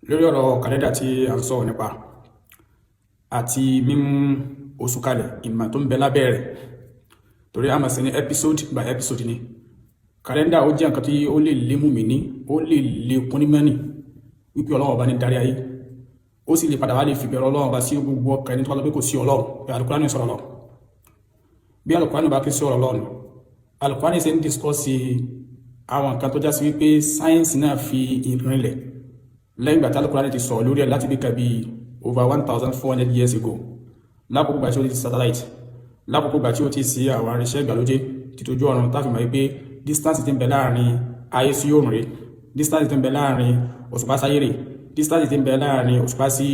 lórí ọ̀rọ̀ kàlẹ́ndà tí a ń sọ̀rọ̀ nípa àti mímú oṣù kalẹ̀ ìmọ̀ tó ń bẹ lábẹ́ rẹ̀, torí a máa ṣe ní episode by episode ni. Kàlẹ́ndà ó jẹ́ nǹkan tí ó lè lé mú mi ní, ó lè lé kún ní mẹ́rin wípé Ọlọ́run ọba ní darí ayé, ó sì lè padà wá lè fi bẹ̀rẹ̀ Ọlọ́run ọba sí gbogbo ọkàn ẹni tó bá lọ pé kò sí Ọlọ́run, bí Al-Qur'ani sọ̀rọ̀ lọ. Bí Al-Qur'ani bá kí sí ọ̀rọ̀ Ọlọ́run, Al-Qur'ani ṣe ń discuss àwọn nǹkan tó já sí wípé sáyẹ́nsì náà fi ìrìnlẹ̀ lẹ́yìn ìgbà tí Al-Qur'ani ti sọ̀rọ̀ lórí ẹ̀ láti bí kàbí over 1400 years ago, lákòókò gbà tí ó ti satellite, lákòókò gbà tí ó ti sí àwọn irinṣẹ́ ìgbàlódé títójú ọ̀run táfi mọ̀ wípé distance ti ń bẹ láàrin ayé sí òrùn rẹ̀, distance ti ń bẹ láàrin òṣùpá sáyé rẹ̀, distance ti ń bẹ láàrin òṣùpá sí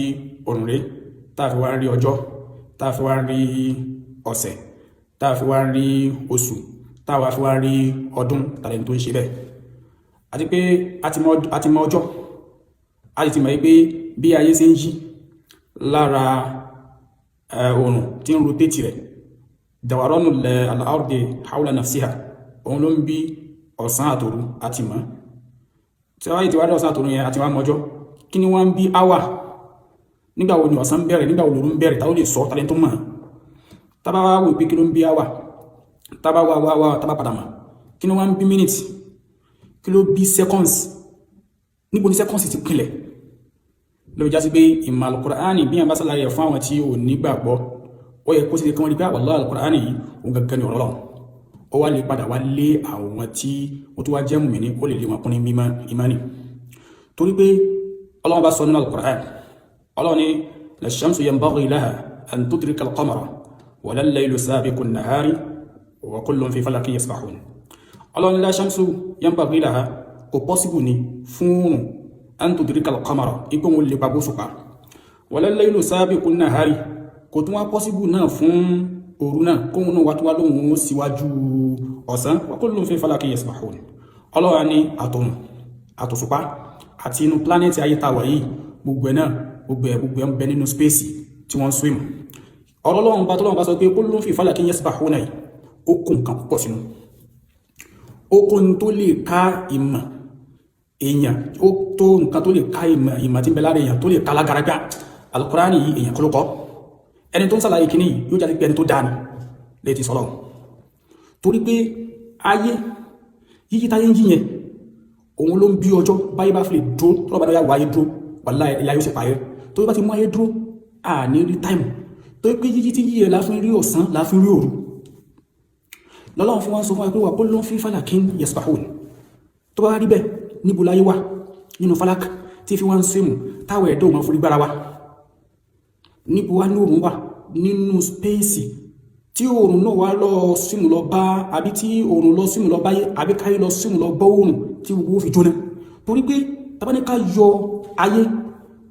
òrùn rẹ̀, táfi wá ń rí ọjọ́, táfi wá ń rí ọ̀sẹ̀, táfi wá ń rí oṣù, táwa fi wá ń rí ọdún tàbí tó ń ṣe bẹ́ẹ̀. Àti pé a ti mọ ọjọ́, a ti mọ̀ wípé bí ayé ṣe ń yí lára oòrùn tí ń rotate rẹ̀, dàwárọ́nù al-ardi hawla nafsiha, òun ló ń bí ọ̀sán àtòru àti mọ́. Tí wáyé ti wá dé ọ̀sán àtòru yẹn àti wá mọ́jọ́, kí ni wọ́n ń bí áwà? Nígbà wo ni ọ̀sán bẹ̀rẹ̀, nígbà wo lòru ń bẹ̀rẹ̀, táwọn lè sọ tàbí tó mọ̀. Tábà wá wò pé kí ló ń bí áwà, tábà wá tábà padà mọ̀, kí ni wọ́n ń bí minutes, kí ló bí seconds, níbo ni seconds ti pinlẹ̀. Ló já sí pé ìmọ̀ Al-Qur'ani bí yàn bá sálàyé fún àwọn tí ò ní gbàgbọ́, ó yẹ kó sì lè kí wọ́n rí pé wallahi Al-Qur'ani yìí òun gangan ni ọ̀rọ̀ Ọlọ́run. Ó wá lè padà wá lé àwọn tí ó tó wá jẹ́ mùmínì, ó lè lé wọn kún ní ìmánì. Torí pé Ọlọ́run bá sọ nínú Al-Qur'an, Ọlọ́run ní la-shamsu yanbaghi laha an tudrika al-qamara wa la-laylu sabiqu an-nahari wa kullun fi falakin yasbahun. Ọlọ́run ní la-shamsu yanbaghi laha, kò possible ni fún an tudrika al-qamara, ipò wọn lè pàgbó ṣùpá, wa la-laylu sabiqu an-nahari, kò tún wá possible náà fún òru náà kóhun náà wá tó wá lóhun síwájú ọ̀sán, wa kullun fi falakin yasbahun. Ọlọ́run ní àtòrùn àtòṣùpá àti inú planet ayé tàwà yìí, gbogbo ẹ̀ náà gbogbo ẹ̀ ń bẹ nínú space tí wọ́n swim. Ọlọ́run bá sọ pé kullun fi falakin yasbahun yìí, ó kó nǹkan púpọ̀ sínú, ó kó ní tó lè ká ìmọ̀ èèyàn, ó tó nǹkan tó lè ká ìmọ̀ tí ń bẹ lára èèyàn tó lè ká lágaraga. Al-Qur'ani yìí èèyàn kọ́ ló kọ́, ẹni tó ń sàlàyé kìíní yóò jáde pé ẹni tó dáni lè ti sọ́lọ̀. Torí pé ayé yíyí táyé ń yíyẹn, òun ló ń bí ọjọ́. Báyé bá fi lè dúró, tọ́lọ́bà dáyà wáyé dúró, wallahi ẹ̀yà yóò sì pààyẹ. Torí bá ti mú ayé dúró, à ní rí táìmù. Torí pé yíyí tí yíyẹ láfin rí ọ̀sán, láfin rí òru. Lọ́lọ́run fún wọn sọ fún wa pé wa kullun fi falakin yasbahun. Tó bá rí bẹ́ẹ̀, níbo láyé wà nínú falak tí fi wọ́n ń sèmù táwọ̀ ẹ̀dọ́ wọn forí gbára wa? Níbo wá ní òrùn wà nínú spéèsì tí òrùn náà wá lọ símù lọ bá, àbí tí òrùn lọ símù lọ báyé, àbí káyé lọ símù lọ bọ́ òrùn tí gbogbo fi jóná? Torí pé tàbáníká yọ ayé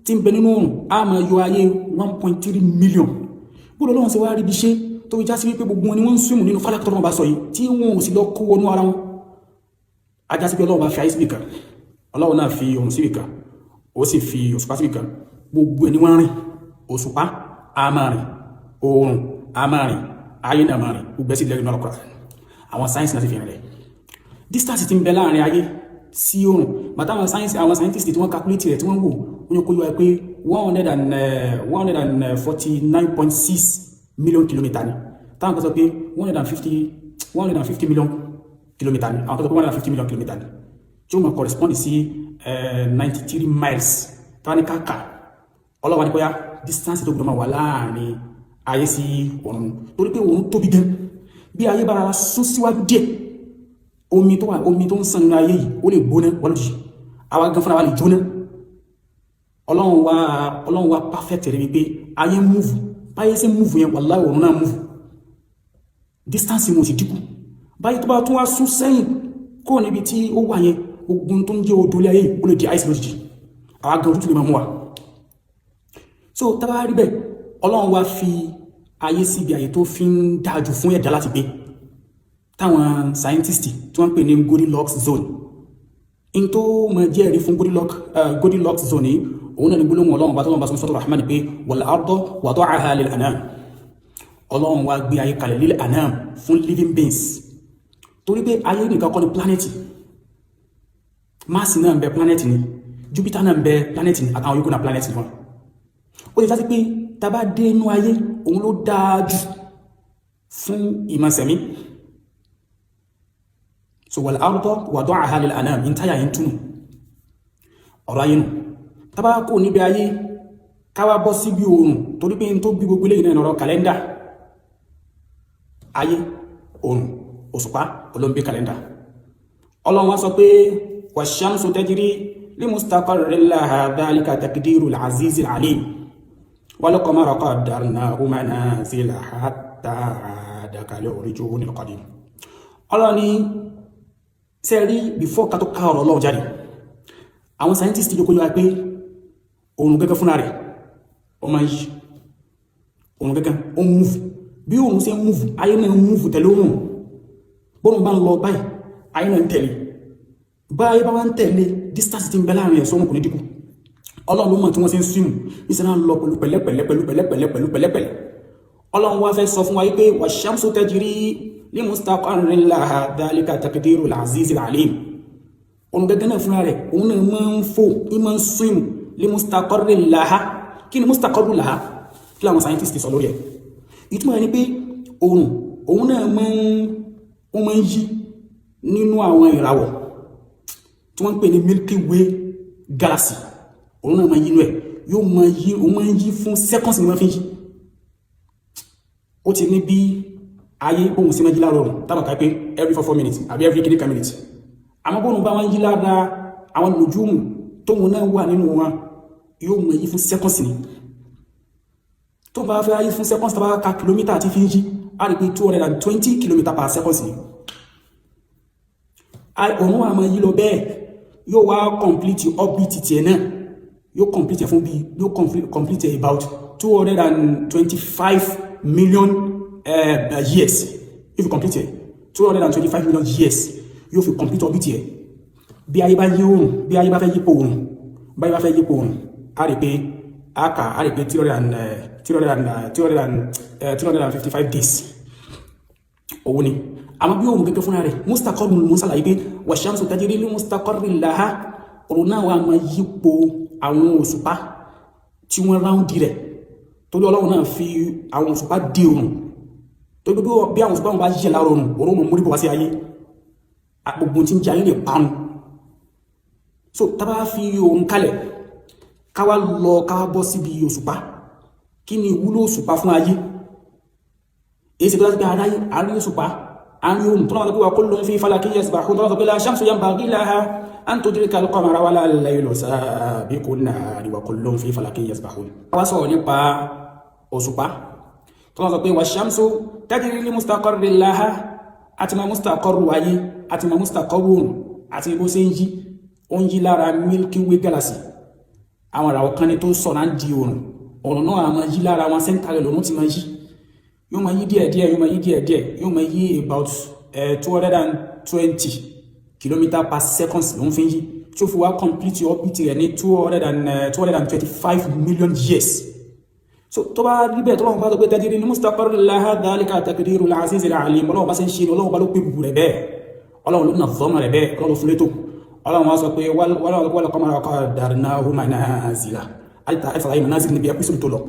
tí ń bẹ nínú òrùn, a máa yọ ayé 1.3 million. Bóòlù Ọlọ́run ṣe wá rí bí ṣe tó fi já sí wípé gbogbo wọn ni wọ́n ń símù nínú fálàkì tọ́lọ́run bá sọ yìí tí wọn ò sì lọ kó wọnú ara wọn. A já sí pé Ọlọ́run bá fi ayé síbì kan, Ọlọ́run náà fi òrùn síbì kan, ó sì fi òṣùpá síbì kan. Gbogbo ẹni wọ́n rìn, òṣùpá a máa rìn, oòrùn a máa rìn, ayé náà máa rìn, gbogbo ẹ̀sì lẹ́rìn Al-Qur'an. Àwọn sáyẹ́nsì náà ti fi rìn rẹ̀. Distance ti ń bẹ láàrin ayé sí oòrùn, bàtà àwọn scientists tí wọ́n calculate rẹ̀ tí wọ́n wò, wọ́n yóò kó yọ pé 149.6 million kilometer ni. Táwọn kan sọ pé 150 million kilometer ni. Àwọn kan sọ pé 150 million kilometer ni. Tí ó máa correspond sí 93 miles. Táwọn ní káàkà, Ọlọ́wà ní kọ́yá distance tó gbọdọ̀ máa wà láàrin ayé sí ọ̀run. Torí pé òun tóbi gan. Bí ayé bára wa sún síwájú díẹ̀, omi tó ń sàn nínú ayé yìí ó lè gbóná wọ́lọ́dì, àwa gan fúnra wa lè jóná. Ọlọ́run wa perfect rẹ̀ wípé ayé move, báyé sí move yẹn wallahi ọ̀run náà move, distance wọn sì dínkù. Báyé tó bá tún wá sún sẹ́yìn kó níbi tí ó wà yẹn, ogun tó ń jẹ́ odò ilé ayé ó lè di ice lójijì, àwa gan òtútù lè máa mú wa. So tàbá rí bẹ́ẹ̀, Ọlọ́run wá fi ayé síbi àyè tó fi ń dájú fún ẹ̀dá láti gbé, táwọn scientists tí wọ́n ń pè ní Goldilocks zone. In tó mọ̀ jẹ́ ẹ̀rí fún Goldilocks zone yìí, òun náà ni gbólóhùn Ọlọ́run bá tọ́lọ́run bá sọ́tọ̀ Rahman pé wal arda wada'aha lil anam. Ọlọ́run wá gbé ayé kalẹ̀ lil anam fún living beings. Torí pé ayé nìkan kọ́ ni planet, Mars náà ń bẹ planet ni, Jupiter náà ń bẹ planet ni àtàwọn yòókù náà planet ni wọn ó lè jásí pé tá bá dé inú ayé òun ló dáa jù fún ìmọ̀sẹ̀mí so wal arda wada'aha lil anam in táyà yìí túnú ọ̀rọ̀ ayé nù tá bá kó níbi ayé káwá bọ́ sí bí oòrùn torí pé n tó bí gbogbo lẹ́yìn náà ọ̀rọ̀ kàlẹ́ndà ayé oòrùn òṣùpá olóńgbé kàlẹ́ndà Ọlọ́run wá sọ pé wash-shamsu tajri li mustaqarrin laha dhalika taqdirul azizil alim wal qamara qaddarnahu manazila hatta 'ada kal-urjunil qadim Ọlọ́run ní sẹ́rí before ká tó ká ọ̀rọ̀ Ọlọ́run jáde àwọn scientists ti jókòó yọ pé oòrùn gẹ́gẹ́ fúnra rẹ̀ ó máa ń yí oòrùn gẹ́gẹ́ ó ń múfù bí oòrùn ṣe ń múfù ayé náà ń múfù tẹ̀lé oòrùn bóòrùn bá ń lọ báyìí ayé náà ń tẹ̀lé báyé bá wá ń tẹ̀lé distance ti ń bẹ láàrin ẹ̀sọ́ ọmọkùnrin dínkù Ọlọ́run ló mọ̀ tí wọ́n ṣe ń swim ìṣẹ́ náà lọ pẹ̀lú pẹ̀lẹ́pẹ̀lẹ́ Ọlọ́run wá fẹ́ sọ fún wa pé wash-shamsu tajri li mustaqarrin laha dhalika taqdirul azizil alim òun gẹ́gẹ́ náà fúnra rẹ̀ òun náà máa ń fò ní máa ń swim li mustaqarrin laha kí ni mustaqarru laha kí láwọn scientists sọ lórí ẹ̀ ìtumọ̀ ní pé òun náà máa ń yí nínú àwọn ìràwọ̀ tí wọ́n ń pè ní Milky Way galaxy òun náà máa yí inú ẹ̀ yóò máa ń yí fún seconds ni wọ́n fi ń yí ó ti ní bí ayé bóun sí máa yí láàárọ̀ rùn tábàkà pé every 4 minutes àbí every kìnnìkan minutes àmọ́ bóun bá wọ́n yí lára àwọn nùjúmù tóun náà wà nínú wọn yóò máa yí fún seconds ni tó bá fẹ́ ayé fún seconds tàbá ka kìlómítà àti fi ń yí a rí pé 220 kìlómítà per seconds ni òun wà máa yí lọ bẹ́ẹ̀ yóò wá complete orbit tiẹ̀ náà yóò complete fún bí yóò complete about 225 million years if you complete 225 million years yóò fi complete orbit yẹ bí ayé bá yí oòrùn bí ayé bá fẹ́ yípo oòrùn báyé bá fẹ́ yípo oòrùn a rí pé 355 days òun ni àmọ́ bí oòrùn gẹ́gẹ́ fúnra rẹ̀ mustaqarrun ló ń sàlàyé pé wash-shamsu tajri li mustaqarrin laha òun náà wà máa yípo àwọn òṣùpá tí wọ́n ráúndì rẹ̀ torí Ọlọ́run náà fi àwọn òṣùpá dé oòrùn torí bí àwọn òṣùpá wọn bá yíyẹ lára oòrùn mọ̀ mórí bọ̀ wá sí ayé gbogbo tí ń jẹ́ ayé lè parun so tàbá fi oòrùn kalẹ̀ káwá bọ́ síbi òṣùpá kí ni ìwúlò òṣùpá fún ayé èyí sì tó láti pé aráyé àrí òṣùpá àrí oòrùn tó náà wọ́n wa kullun fi falakin yasbahun tó náà sọ pé la shamsu yanbaghi laha an tudrika al-qamara wala al-laylu sabiqun nahari wa kullun fi falakin yasbahun wá sọ̀rọ̀ nípa òṣùpá tó náà sọ pé wash-shamsu tajri li mustaqarrin laha àti ma mustaqarru ayé àti ma mustaqarru oòrùn àti bó ṣe ń yí ó ń yí lára Milky Way galaxy àwọn ìràwọ̀ kan ní tó sọ̀rọ̀ á di oòrùn náà a máa yí lára wọn sẹ́ńtàrẹ̀ lòun ti máa yí yóò máa yí díẹ̀díẹ̀ yóò máa yí about 220 kilometer per seconds ló ń fi yí tí ó fi wá complete orbit rẹ̀ ní 225 million years so tó bá rí bẹ́ẹ̀ tó lọ́wọ́ bá tó pé tajri li mustaqarrin laha dhalika taqdirul azizil alim Ọlọ́run bá ṣe ń ṣe Ọlọ́run bá ló pé gbogbo rẹ̀ bẹ́ẹ̀ Ọlọ́run ló nà fọ́mọ̀ rẹ̀ bẹ́ẹ̀ Ọlọ́run fún létò Ọlọ́run wá sọ pé wal qamara qaddarnahu manazila àìsàlàyé manazil níbi episode tó lọ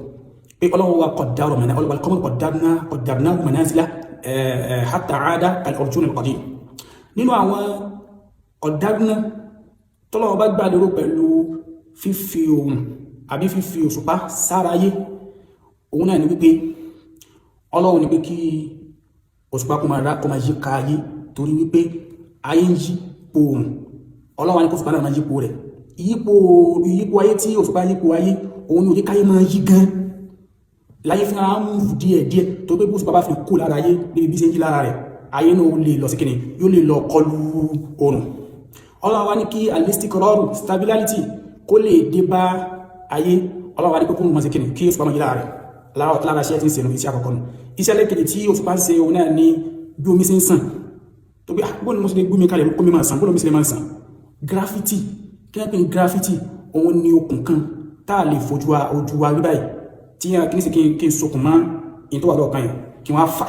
pé Ọlọ́run wá qaddara wal qamara qaddarnahu manazila hatta 'ada kal-urjunil qadim nínú àwọn qaddarna tọ́lọ́wọ́ bá gbà lérò pẹ̀lú fífi oòrùn àbí fífi òṣùpá sára ayé òun náà ni wípé Ọlọ́run ni pé kí òṣùpá kó máa yí ká ayé torí wípé ayé ń yí po oòrùn Ọlọ́run ni kó òṣùpá náà máa yípo rẹ̀ ìyípo ayé tí òṣùpá yípo ayé òun ni oríkáyé máa yí gan láyé fún ara mú díẹ̀díẹ̀ tó pé òṣùpá bá fi kó lára ayé níbi bí ṣe ń yí lára rẹ̀ ayé náà ó lè lọ sí kíni yóò lè lọ kọlu oòrùn Ọlọ́run wá ní kí al-istiqraru stability kó lè dé bá ayé Ọlọ́run wá ní pé kó mọ̀ sí kíni kí òṣùpá máa yí lára rẹ̀ lára iṣẹ́ tí ń ṣe nù iṣẹ́ àkọ́kọ́ nù iṣẹ́ lẹ́kẹ̀ẹ́ tí òṣùpá ń ṣe òun náà ní bí omi ṣe ń sàn tó bí bóòlù mo ṣe lè gbómi kalẹ̀ kó mi máa sàn bóòlù mi ṣe lè máa sàn gravity kí wọ́n pè ní gravity òun ni okùn kan tá a lè fojú wa rí báyìí tí yẹn kí ní sí kí n sokùn mọ́ ìyẹn tó wà lọ́ọ̀kan yẹn kí wọ́n á fà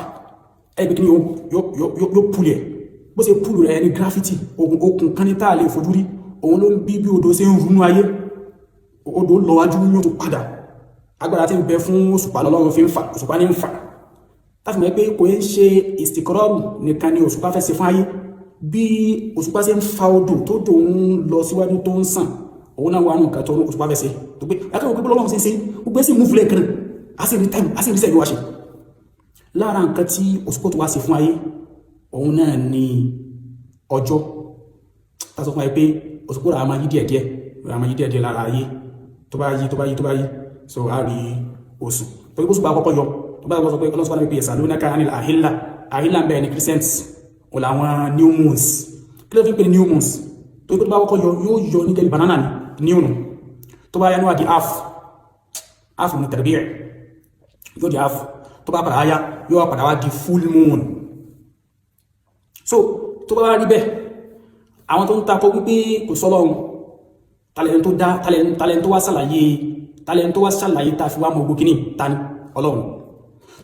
ẹbí kí ni yóò púlẹ̀ bó ṣe púlù rẹ̀ ní gravity okùn kan ní tá a lè fojú rí òun ló ń bí odò ṣe ń runú ayé odò lọ wájú yóò tó padà agbára tí ń bẹ fún òṣùpá lọ́lọ́run fi ń fà òṣùpá ní ń fà láti mọ̀ pé kò ń ṣe istiqraru nìkan ni òṣùpá fẹ́ ṣe fún ayé bí òṣùpá ṣe ń fa odò tó dò ń lọ síwájú tó ń sàn òun náà wà nù nǹkan tó òṣùpá fẹ́ ṣe tó pé akẹ́kọ̀ọ́ gbogbo lọ́wọ́ ṣe gbogbo sí múfù lẹ́ẹ̀kan á sì rí time á sì rí sẹ́yìn wá ṣe lára nǹkan tí òṣùpá tó wá ṣe fún ayé òun náà ni ọjọ́ tá sọ fún ayé pé òṣùpá rà máa yí díẹ̀díẹ̀ lára ayé tó bá yí so a rí oṣù tó kí òṣùpá àkọ́kọ́ yọ tó bá sọ pé ọlọ́sùpá náà pé yasalunaka anil ahilla ń bẹ̀rẹ̀ ní crescents o làwọn new moons kí ló fi ń pè ní new moons tó kí tó bá kọ́kọ́ yóò yọ ní gẹ́gẹ́ banana ní new tó bá yánú àdí half ní tẹ̀rẹ̀bíẹ̀ yóò di half tó bá padà áyá yóò padà wá di full moon so tó bá rí bẹ́ẹ̀ àwọn tó ń takò wípé kò sọ́lọ́run talent tó wá ṣàlàyé ta fi wá mọ̀ ogun kìíní tani ọlọ́run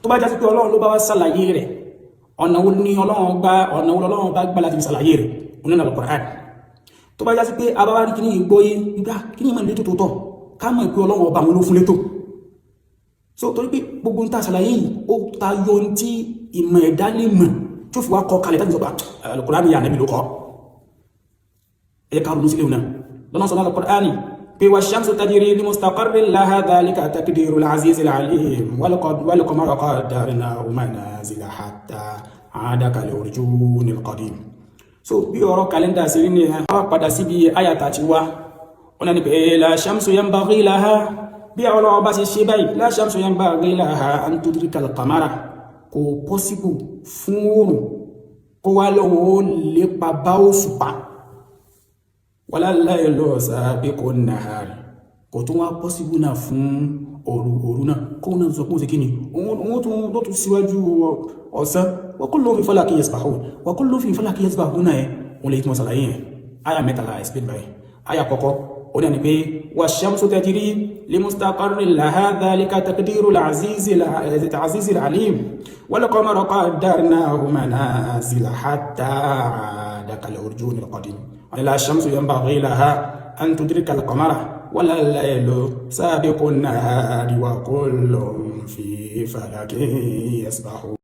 tó bá jásí pé ọlọ́run ló bá wá ṣàlàyé rẹ̀ ọ̀nà wo ọlọ́run bá gbà láti fi ṣàlàyé rẹ̀ onínà Al-Qur'an tó bá jásí pé abáwá rí kìíní ìgbóyé gbígbá kìíní mọ̀ létò tó tọ́ ká mọ̀ pé ọlọ́run ọba àwọn ló fún létò so torí pé gbogbo ń ta ṣàlàyé yìí ó ta yọ tí ìmọ̀ ẹ̀dá lè mọ̀ tó fi wá kọ kalẹ̀ tàbí sọpá Al-Qur'an yà nẹ́bí ló kọ́ ẹ̀yẹ ká ronú sí léwu náà lọ́nà sọ Al-Qur'an pé wash-shamsu tajri li mustaqarrin laha dhalika taqdirul azizil alim wal qamara qaddarnahu manazila hatta 'ada kal-urjunil qadim so bí ọ̀rọ̀ kàlẹ́ndà sí ní a padà sí bí ayata ti wá ọ̀nà ni pé la shamsu yanbaghi laha bí ọlọ́wọ́ bá ṣe báyìí la shamsu yanbaghi laha an tudrikal qamara kò possible fún oòrùn kó wá lọ́wọ́ lépa bá òṣùpá wala laylu sabiqun nahar kò tún wá possible náà fún òru náà kó náà sọ pé ó ṣe kí ni òun tún síwájú ọ̀sán wa kullu fi falakin yasbahun náà òun lè tí wọ́n sàlàyé yẹn aya mẹ́tàlá explain by aya kọ́kọ́ ó ní pé wash-shamsu tajri li mustaqarrin laha dhalika taqdirul azizil alim wal qamara qaddarnahu manazila hatta 'ada kal-urjunil qadim la shamsu yanbaghi laha an tudrika al-qamara wala al-laylu sabiqun nahari wa kullun fi falakin yasbahun